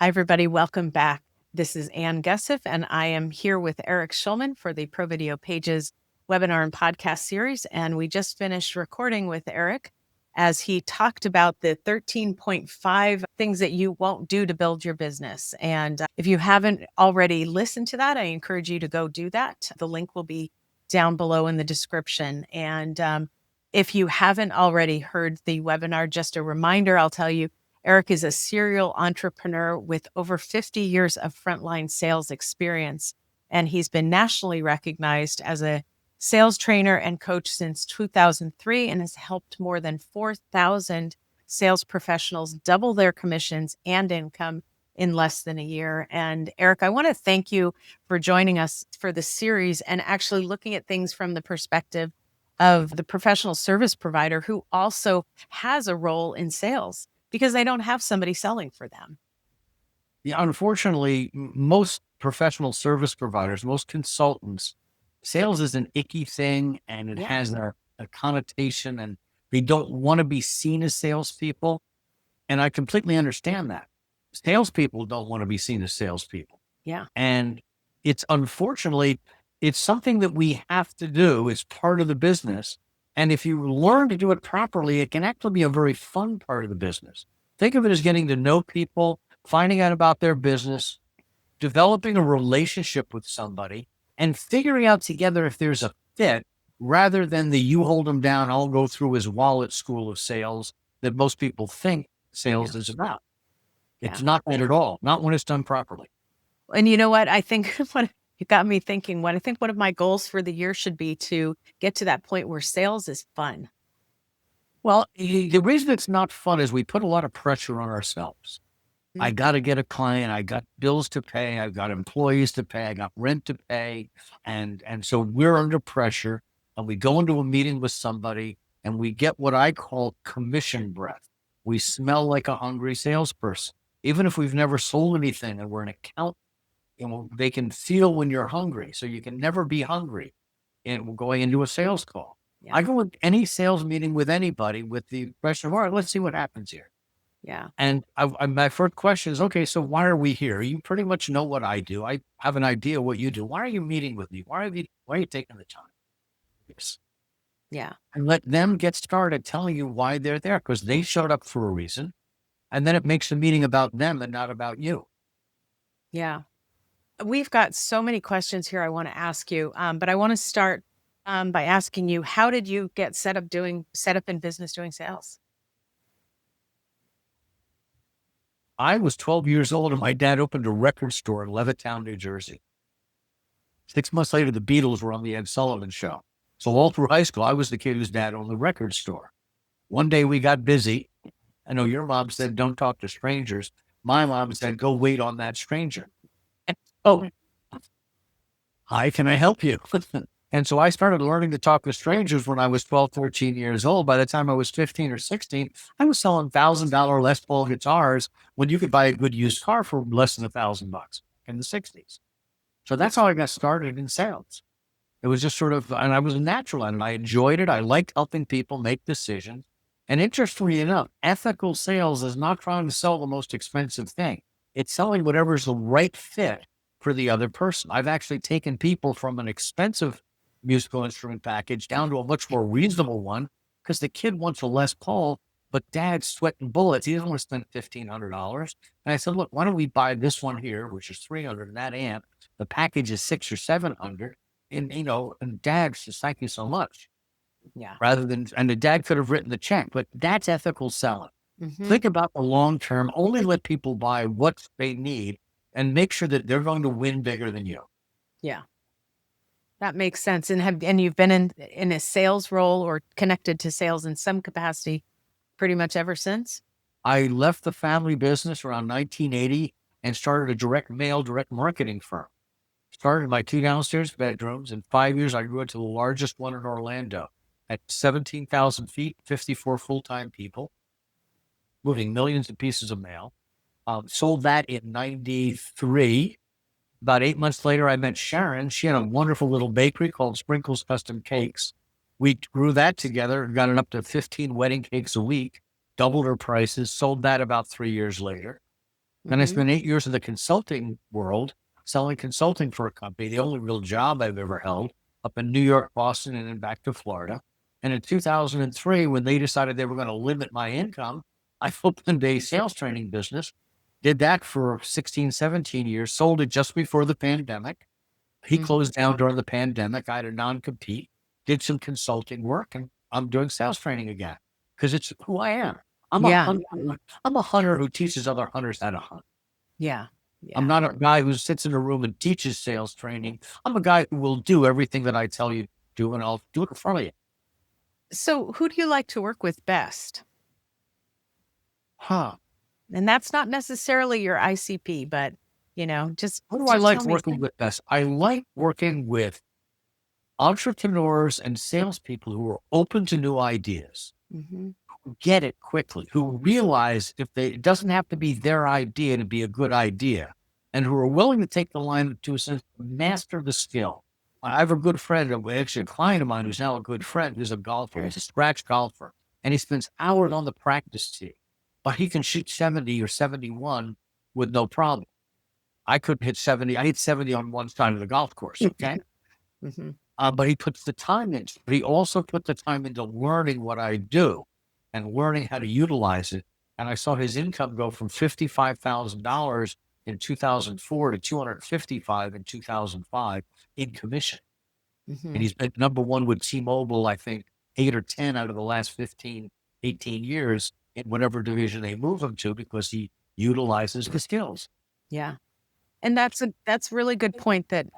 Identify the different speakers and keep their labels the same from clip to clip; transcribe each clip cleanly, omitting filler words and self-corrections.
Speaker 1: Hi, everybody. Welcome back. This is Ann Gussiff, and I am here with Eric Schulman for the Pro Video Pages webinar and podcast series. And we just finished recording with Eric as he talked about the 13.5 things that you won't do to build your business. And if you haven't already listened to that, I encourage you to go do that. The link will be down below in the description. And if you haven't already heard the webinar, just a reminder, I'll tell you, Eric is a serial entrepreneur with over 50 years of frontline sales experience, and he's been nationally recognized as a sales trainer and coach since 2003 and has helped more than 4,000 sales professionals double their commissions and income in less than a year. And Eric, I want to thank you for joining us for the series and actually looking at things from the perspective of the professional service provider who also has a role in sales, because they don't have somebody selling for them.
Speaker 2: Yeah, unfortunately, most professional service providers, most consultants, sales is an icky thing, and it has a connotation, and they don't want to be seen as salespeople. And I completely understand that. Salespeople don't want to be seen as salespeople.
Speaker 1: Yeah.
Speaker 2: And it's unfortunately, it's something that we have to do as part of the business. And if you learn to do it properly, it can actually be a very fun part of the business. Think of it as getting to know people, finding out about their business, developing a relationship with somebody, and figuring out together if there's a fit, rather than the you hold them down, I'll go through his wallet school of sales that most people think sales is about. It's not that at all, not when it's done properly.
Speaker 1: And you know what? I think what it got me thinking, I think one of my goals for the year should be to get to that point where sales is fun.
Speaker 2: Well, the reason it's not fun is we put a lot of pressure on ourselves. I got to get a client. I got bills to pay. I've got employees to pay. I got rent to pay. And so we're under pressure, and we go into a meeting with somebody and we get what I call commission breath. We smell like a hungry salesperson, even if we've never sold anything and we're an account. They can feel when you're hungry. So you can never be hungry in going into a sales call.
Speaker 1: Yeah.
Speaker 2: I go in any sales meeting with anybody with the impression of, all right, let's see what happens here.
Speaker 1: Yeah.
Speaker 2: And my first question is, okay, so why are we here? You pretty much know what I do. I have an idea what you do. Why are you meeting with me? Why are you taking the time? Yes.
Speaker 1: Yeah.
Speaker 2: And let them get started telling you why they're there, because they showed up for a reason. And then it makes the meeting about them and not about you.
Speaker 1: Yeah. We've got so many questions here I want to ask you, but I want to start by asking you, how did you get set up in business doing sales?
Speaker 2: I was 12 years old and my dad opened a record store in Levittown, New Jersey. 6 months later, the Beatles were on the Ed Sullivan Show. So all through high school, I was the kid whose dad owned the record store. One day we got busy. I know your mom said, don't talk to strangers. My mom said, go wait on that stranger. Oh, hi, can I help you? And so I started learning to talk to strangers when I was 12, 13 years old. By the time I was 15 or 16, I was selling $1,000 Les Paul guitars when you could buy a good used car for less than $1,000 in the 60s. So that's how I got started in sales. It was just sort of, and I was a natural at it. I enjoyed it. I liked helping people make decisions. And interestingly enough, ethical sales is not trying to sell the most expensive thing. It's selling whatever's the right fit for the other person. I've actually taken people from an expensive musical instrument package down to a much more reasonable one, because the kid wants a Les Paul, but dad's sweating bullets. He doesn't want to spend $1,500. And I said, look, why don't we buy this one here, which is $300, and that amp, the package is $600 or $700. And dad says, thank you so much.
Speaker 1: Yeah.
Speaker 2: Rather than, and the dad could have written the check, but that's ethical selling. Think about the long term, only let people buy what they need and make sure that they're going to win bigger than you.
Speaker 1: Yeah. That makes sense. And you've been in a sales role or connected to sales in some capacity pretty much ever since?
Speaker 2: I left the family business around 1980 and started a direct mail, direct marketing firm. Started my 2 downstairs bedrooms. In 5 years, I grew it to the largest one in Orlando at 17,000 feet, 54 full-time people, moving millions of pieces of mail. Sold that in 93. About 8 months later, I met Sharon. She had a wonderful little bakery called Sprinkles Custom Cakes. We grew that together and got it up to 15 wedding cakes a week, doubled her prices, sold that about 3 years later. Then I
Speaker 1: Mhm.
Speaker 2: spent 8 years in the consulting world, selling consulting for a company, the only real job I've ever held, up in New York, Boston, and then back to Florida. And in 2003, when they decided they were going to limit my income, I opened a sales training business, did that for 16, 17 years, sold it just before the pandemic. He
Speaker 1: Mhm.
Speaker 2: closed down during the pandemic. I had a non-compete, did some consulting work, and I'm doing sales training again because it's who I am. I'm a
Speaker 1: Yeah.
Speaker 2: hunter. I'm a hunter who teaches other hunters how to hunt.
Speaker 1: Yeah.
Speaker 2: I'm
Speaker 1: Yeah.
Speaker 2: not a guy who sits in a room and teaches sales training. I'm a guy who will do everything that I tell you to do, and I'll do it in front of you.
Speaker 1: So, who do you like to work with best?
Speaker 2: Huh.
Speaker 1: And that's not necessarily your ICP, but, just
Speaker 2: Who do I
Speaker 1: tell
Speaker 2: like
Speaker 1: me.
Speaker 2: working with best? I like working with entrepreneurs and salespeople who are open to new ideas,
Speaker 1: Mhm.
Speaker 2: who get it quickly, who realize it doesn't have to be their idea to be a good idea, and who are willing to take the line to master the skill. I have a good friend, actually a client of mine who's now a good friend, who's a golfer. He's a scratch golfer, and he spends hours on the practice tee, but he can shoot 70 or 71 with no problem. I couldn't hit 70. I hit 70 on one side of the golf course. Okay.
Speaker 1: Mhm.
Speaker 2: But he puts the time in. But he also put the time into learning what I do and learning how to utilize it. And I saw his income go from $55,000 in 2004 to 255 in 2005 in commission. And
Speaker 1: Mhm.
Speaker 2: he's been number one with T-Mobile, I think 8 or 10 out of the last 15, 18 years in whatever division they move him to because he utilizes the skills.
Speaker 1: Yeah. And that's really good point that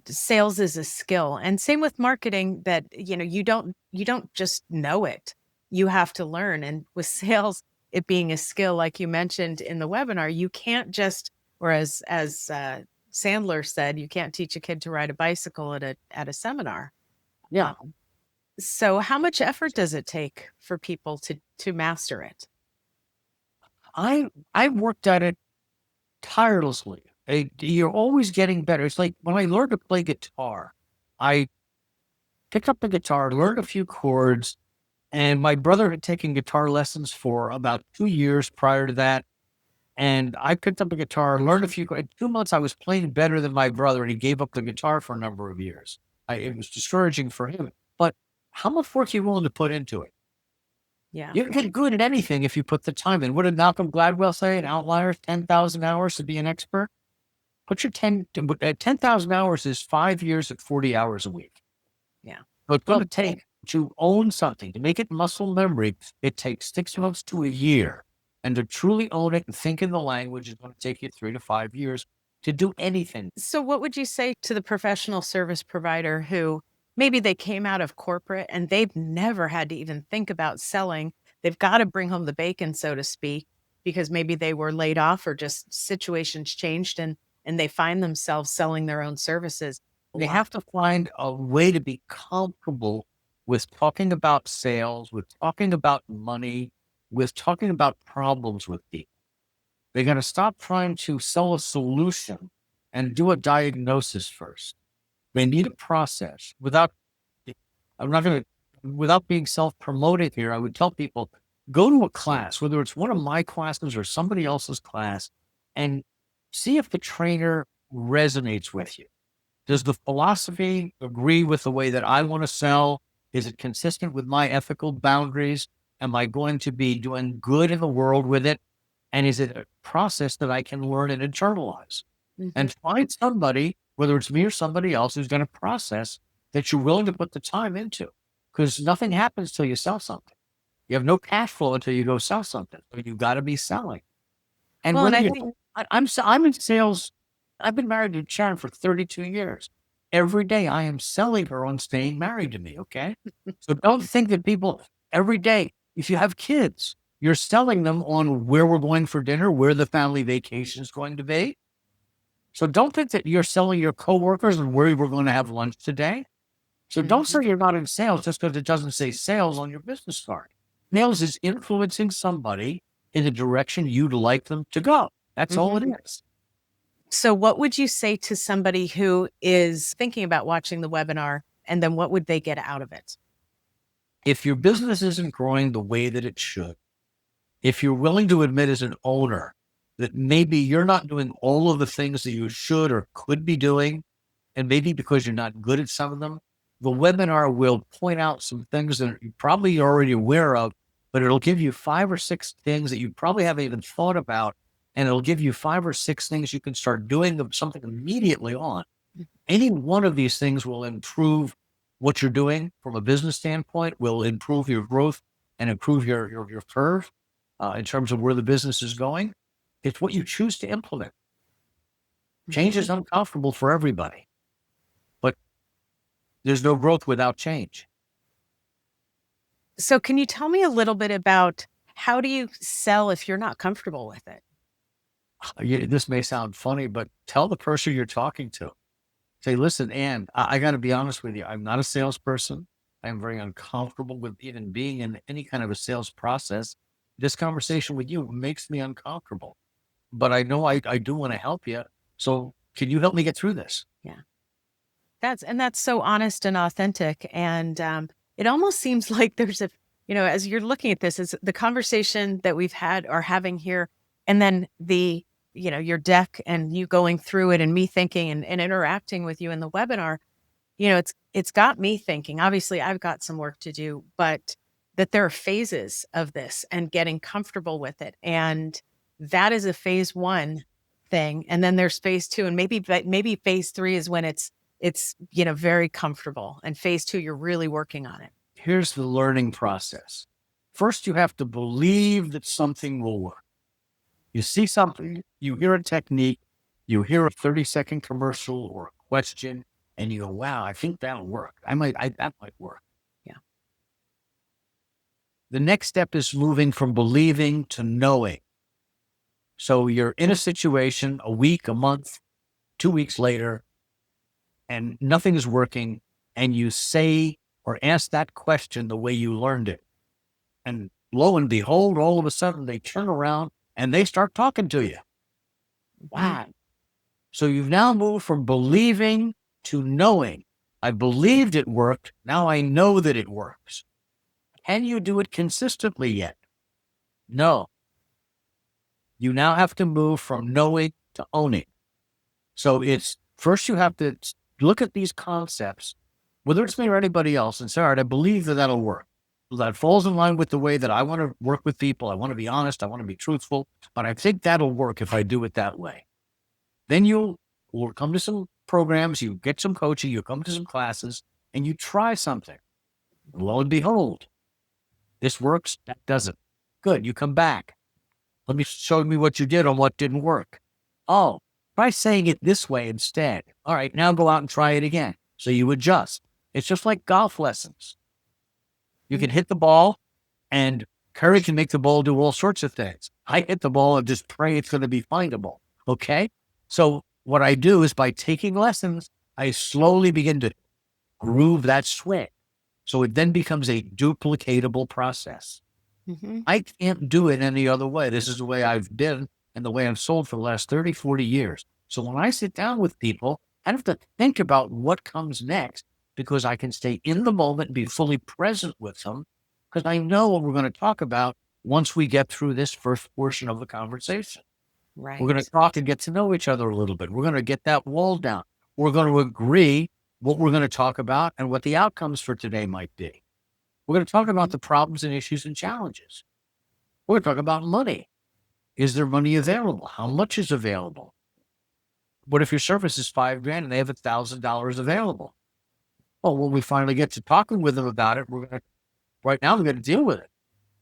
Speaker 1: sales is a skill. And same with marketing that, you don't just know it. You have to learn. And with sales, it being a skill, like you mentioned in the webinar, you can't just, or as Sandler said, you can't teach a kid to ride a bicycle at a seminar.
Speaker 2: Yeah.
Speaker 1: Um, so how much effort does it take for people to master it?
Speaker 2: I worked at it tirelessly. You're always getting better. It's like when I learned to play guitar, I picked up the guitar, learned a few chords, and my brother had taken guitar lessons for about 2 years prior to that. And I picked up a guitar, learned a few. In 2 months, I was playing better than my brother, and he gave up the guitar for a number of years. It was discouraging for him. But how much work are you willing to put into it?
Speaker 1: Yeah.
Speaker 2: You can get good at anything if you put the time in. What did Malcolm Gladwell say? An outlier, 10,000 hours to be an expert. Put your 10,000 hours is 5 years at 40 hours a week.
Speaker 1: Yeah.
Speaker 2: So it's going
Speaker 1: Well,
Speaker 2: to take to own something, to make it muscle memory. It takes 6 months to a year. And to truly own it and think in the language is going to take you 3 to 5 years to do anything.
Speaker 1: so what would you say to the professional service provider who maybe they came out of corporate and they've never had to even think about selling? They've got to bring home the bacon, so to speak, because maybe they were laid off or just situations changed and they find themselves selling their own services.
Speaker 2: They
Speaker 1: Wha-
Speaker 2: have to find a way to be comfortable with talking about sales, with talking about money, with talking about problems with people. They got to stop trying to sell a solution and do a diagnosis first. They need a process I'm not going to, without being self promoted here, I would tell people go to a class, whether it's one of my classes or somebody else's class, and see if the trainer resonates with you. Does the philosophy agree with the way that I want to sell? Is it consistent with my ethical boundaries? Am I going to be doing good in the world with it? And is it a process that I can learn and internalize?
Speaker 1: Mhm.
Speaker 2: And find somebody, whether it's me or somebody else, who's going to process that you're willing to put the time into. Because nothing happens till you sell something. You have no cash flow until you go sell something. So you've got to be selling. And
Speaker 1: Well, and
Speaker 2: whether
Speaker 1: I
Speaker 2: you,
Speaker 1: think
Speaker 2: I'm in sales. I've been married to Sharon for 32 years. Every day I am selling her on staying married to me. Okay. So don't think that people every day, if you have kids, you're selling them on where we're going for dinner, where the family vacation is going to be. So don't think that you're selling your coworkers and where we're going to have lunch today. So don't
Speaker 1: Mhm.
Speaker 2: say you're not in sales just because it doesn't say sales on your business card. Sales is influencing somebody in the direction you'd like them to go. That's all it
Speaker 1: Mhm.
Speaker 2: is.
Speaker 1: So what would you say to somebody who is thinking about watching the webinar and then what would they get out of it?
Speaker 2: If your business isn't growing the way that it should, if you're willing to admit as an owner that maybe you're not doing all of the things that you should or could be doing. And maybe because you're not good at some of them, the webinar will point out some things that you probably already aware of, but it'll give you 5 or 6 things that you probably haven't even thought about. And it'll give you 5 or 6 things you can start doing something immediately on. Any one of these things will improve what you're doing from a business standpoint, will improve your growth and improve your curve in terms of where the business is going. It's what you choose to implement. Change is uncomfortable for everybody, but there's no growth without change.
Speaker 1: So can you tell me a little bit about how do you sell if you're not comfortable with it?
Speaker 2: This may sound funny, but tell the person you're talking to. Say, listen, Ann, I got to be honest with you. I'm not a salesperson. I'm very uncomfortable with even being in any kind of a sales process. This conversation with you makes me uncomfortable, but I know I do want to help you. So can you help me get through this?
Speaker 1: Yeah. That's so honest and authentic. And it almost seems like there's as you're looking at this, is the conversation that we've had or having here, and then your deck and you going through it and me thinking and interacting with you in the webinar, it's got me thinking. Obviously, I've got some work to do, but that there are phases of this and getting comfortable with it. And that is a phase 1 thing. And then there's phase 2. And maybe phase 3 is when it's very comfortable. And phase 2, you're really working on it.
Speaker 2: Here's the learning process. First, you have to believe that something will work. You see something, you hear a technique, you hear a 30-second commercial or a question, and you go, wow, I think that'll work. That might work.
Speaker 1: Yeah.
Speaker 2: The next step is moving from believing to knowing. So you're in a situation a week, a month, 2 weeks later, and nothing is working, and you say or ask that question the way you learned it. And lo and behold, all of a sudden they turn around and they start talking to you. Wow. So you've now moved from believing to knowing. I believed it worked. Now I know that it works. Can you do it consistently yet? No. You now have to move from knowing to owning. So it's first you have to look at these concepts, whether it's me or anybody else, and say, all right, I believe that that'll work. That falls in line with the way that I want to work with people. I want to be honest. I want to be truthful, but I think that'll work if I do it that way. Then you'll come to some programs, you get some coaching, you come to some classes, and you try something. Lo and behold, this works, that doesn't. Good, you come back. Let me show me what you did on what didn't work. Oh, try saying it this way instead. All right, now go out and try it again. So you adjust. It's just like golf lessons. You can hit the ball, and Curry can make the ball do all sorts of things. I hit the ball and just pray it's going to be findable. Okay? So what I do is by taking lessons, I slowly begin to groove that swing. So it then becomes a duplicatable process.
Speaker 1: Mm-hmm.
Speaker 2: I can't do it any other way. This is the way I've been and the way I've sold for the last 30, 40 years. So when I sit down with people, I have to think about what comes next, because I can stay in the moment and be fully present with them, because I know what we're going to talk about once we get through this first portion of the conversation.
Speaker 1: Right.
Speaker 2: We're going to talk and get to know each other a little bit. We're going to get that wall down. We're going to agree what we're going to talk about and what the outcomes for today might be. We're going to talk about the problems and issues and challenges. We're going to talk about money. Is there money available? How much is available? What if your service is $5,000 and they have $1,000 available? Well, when we finally get to talking with them about it, right now we're going to deal with it.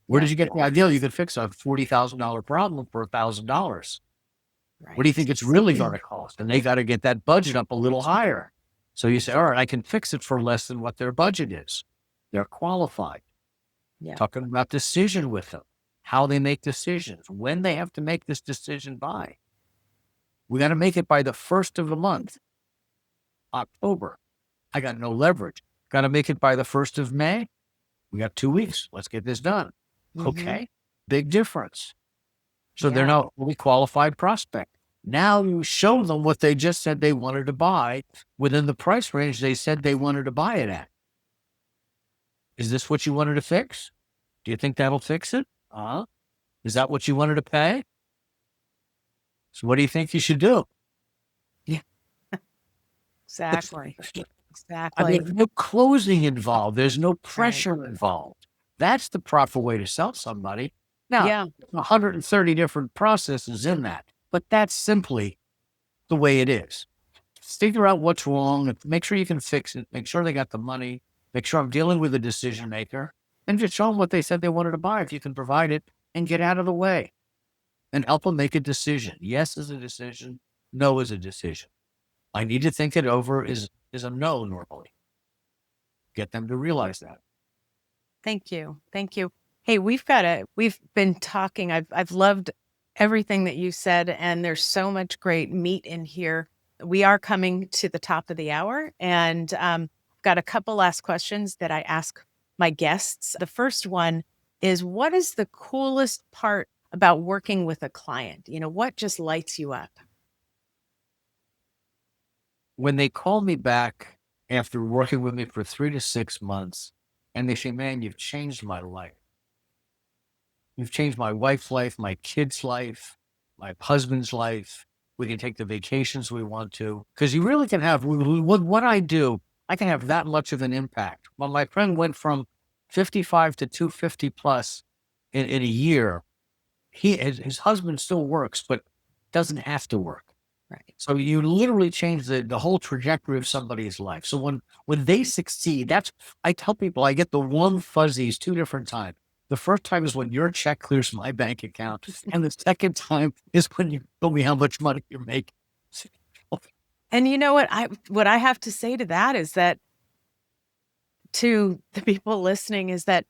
Speaker 2: Where did you get the idea you could fix a $40,000 problem for $1,000?
Speaker 1: Right.
Speaker 2: What do you think it's really going to cost? And they got to get that budget up a little higher. So you say, all right, I can fix it for less than what their budget is. They're qualified.
Speaker 1: Yeah.
Speaker 2: Talking about decision with them, how they make decisions, when they have to make this decision by. We got to make it by the 1st of the month, October. I got no leverage. Got to make it by the 1st of May. We got 2 weeks. Let's get this done.
Speaker 1: Mm-hmm.
Speaker 2: Okay. Big difference. So they're now a fully qualified prospect. Now you show them what they just said they wanted to buy within the price range they said they wanted to buy it at. Is this what you wanted to fix? Do you think that'll fix it? Is that what you wanted to pay? So what do you think you should do?
Speaker 1: Yeah, exactly.
Speaker 2: I mean,
Speaker 1: Exactly.
Speaker 2: there's no closing involved. There's no
Speaker 1: Right.
Speaker 2: pressure involved. That's the proper way to sell somebody. Now,
Speaker 1: Yeah.
Speaker 2: 130 different processes in that, but that's simply the way it is. Figure out what's wrong, make sure you can fix it, make sure they got the money, make sure I'm dealing with a decision maker, and just show them what they said they wanted to buy if you can provide it, and get out of the way and help them make a decision. Yes is a decision, no is a decision. I need to think it over is a no normally. Get them to realize that.
Speaker 1: Thank you. Thank you. Hey, we've been talking. I've loved everything that you said, and there's so much great meat in here. We are coming to the top of the hour, and got a couple last questions that I ask my guests. The first one is, what is the coolest part about working with a client? What just lights you up?
Speaker 2: When they call me back after working with me for 3 to 6 months and they say, man, you've changed my life. You've changed my wife's life, my kid's life, my husband's life. We can take the vacations we want to. Because you really can have, what I do, I can have that much of an impact. Well, my friend went from 55 to 250 plus in a year. His husband still works, but doesn't have to work.
Speaker 1: Right.
Speaker 2: So you literally change the whole trajectory of somebody's life. So when they succeed, I tell people I get the warm fuzzies 2 different times. The first time is when your check clears my bank account, and the second time is when you tell me how much money you're making.
Speaker 1: And you know what I have to say to that is that, to the people listening, is that,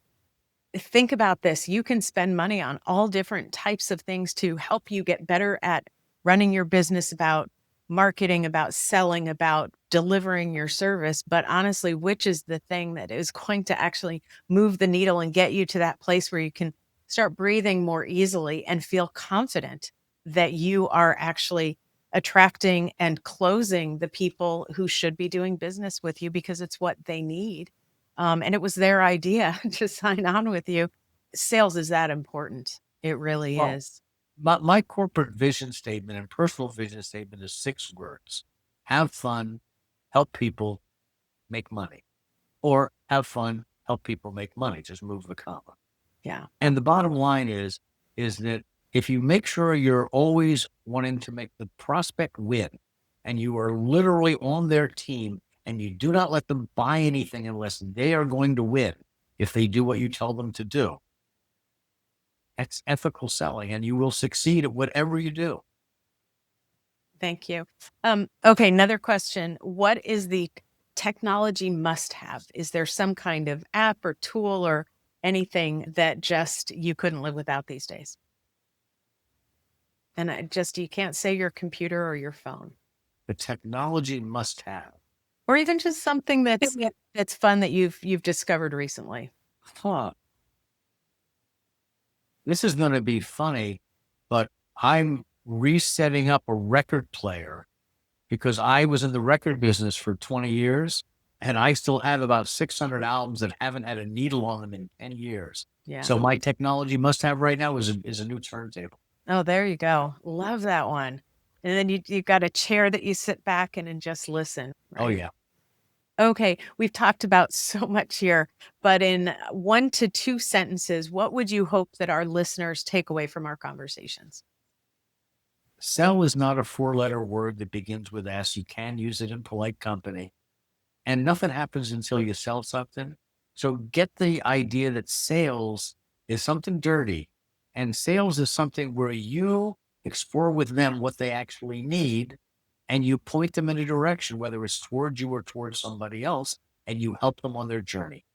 Speaker 1: think about this. You can spend money on all different types of things to help you get better at running your business, about marketing, about selling, about delivering your service. But honestly, which is the thing that is going to actually move the needle and get you to that place where you can start breathing more easily and feel confident that you are actually attracting and closing the people who should be doing business with you, because it's what they need. And it was their idea to sign on with you. Sales is that important. It really
Speaker 2: Well,
Speaker 1: is.
Speaker 2: my corporate vision statement and personal vision statement is 6 words: have fun, help people, make money. Or have fun, help people make money. Just move the comma.
Speaker 1: Yeah.
Speaker 2: And the bottom line is that if you make sure you're always wanting to make the prospect win, and you are literally on their team, and you do not let them buy anything unless they are going to win if they do what you tell them to do, that's ethical selling, and you will succeed at whatever you do.
Speaker 1: Thank you. Okay, another question. What is the technology must have? Is there some kind of app or tool or anything that just you couldn't live without these days? And you can't say your computer or your phone,
Speaker 2: The technology must have.
Speaker 1: or even just something that's
Speaker 2: Yeah.
Speaker 1: that's fun that you've discovered recently.
Speaker 2: Huh. This is going to be funny, but I'm resetting up a record player because I was in the record business for 20 years and I still have about 600 albums that haven't had a needle on them in 10 years.
Speaker 1: Yeah.
Speaker 2: So my technology must have right now is a new turntable.
Speaker 1: Oh, there you go. Love that one. And then you've got a chair that you sit back in and just listen,
Speaker 2: Oh,
Speaker 1: right?
Speaker 2: yeah.
Speaker 1: Okay, we've talked about so much here, but in 1 to 2 sentences, what would you hope that our listeners take away from our conversations?
Speaker 2: Sell is not a 4-letter word that begins with S. You can use it in polite company, and nothing happens until you sell something. So get the idea that sales is something dirty, and sales is something where you explore with them what they actually need, and you point them in a direction, whether it's towards you or towards somebody else, and you help them on their journey.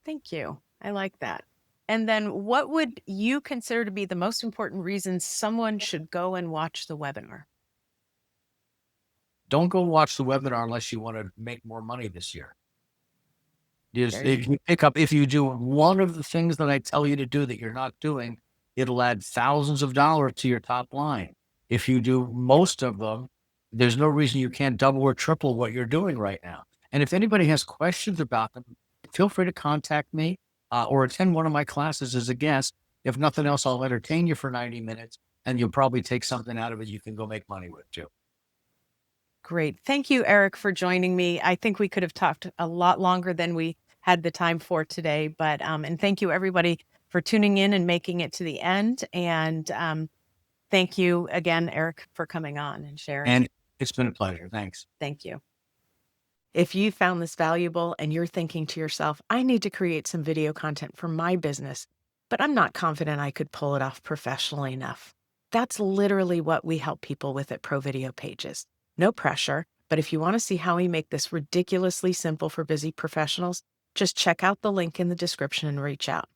Speaker 1: Thank you. I like that. And then what would you consider to be the most important reasons someone should go and watch the webinar?
Speaker 2: Don't go watch the webinar unless you want to make more money this year. Just,
Speaker 1: There you
Speaker 2: if you do one of the things that I tell you to do that you're not doing, it'll add thousands of dollars to your top line. If you do most of them, there's no reason you can't double or triple what you're doing right now. And if anybody has questions about them, feel free to contact me or attend one of my classes as a guest. If nothing else, I'll entertain you for 90 minutes and you'll probably take something out of it you can go make money with too.
Speaker 1: Great. Thank you, Eric, for joining me. I think we could have talked a lot longer than we had the time for today, but and thank you everybody for tuning in and making it to the end. And thank you again, Eric, for coming on and sharing.
Speaker 2: And it's been a pleasure. Thanks.
Speaker 1: Thank you. If you found this valuable and you're thinking to yourself, I need to create some video content for my business, but I'm not confident I could pull it off professionally enough. That's literally what we help people with at Pro Video Pages. No pressure, but if you want to see how we make this ridiculously simple for busy professionals, just check out the link in the description and reach out.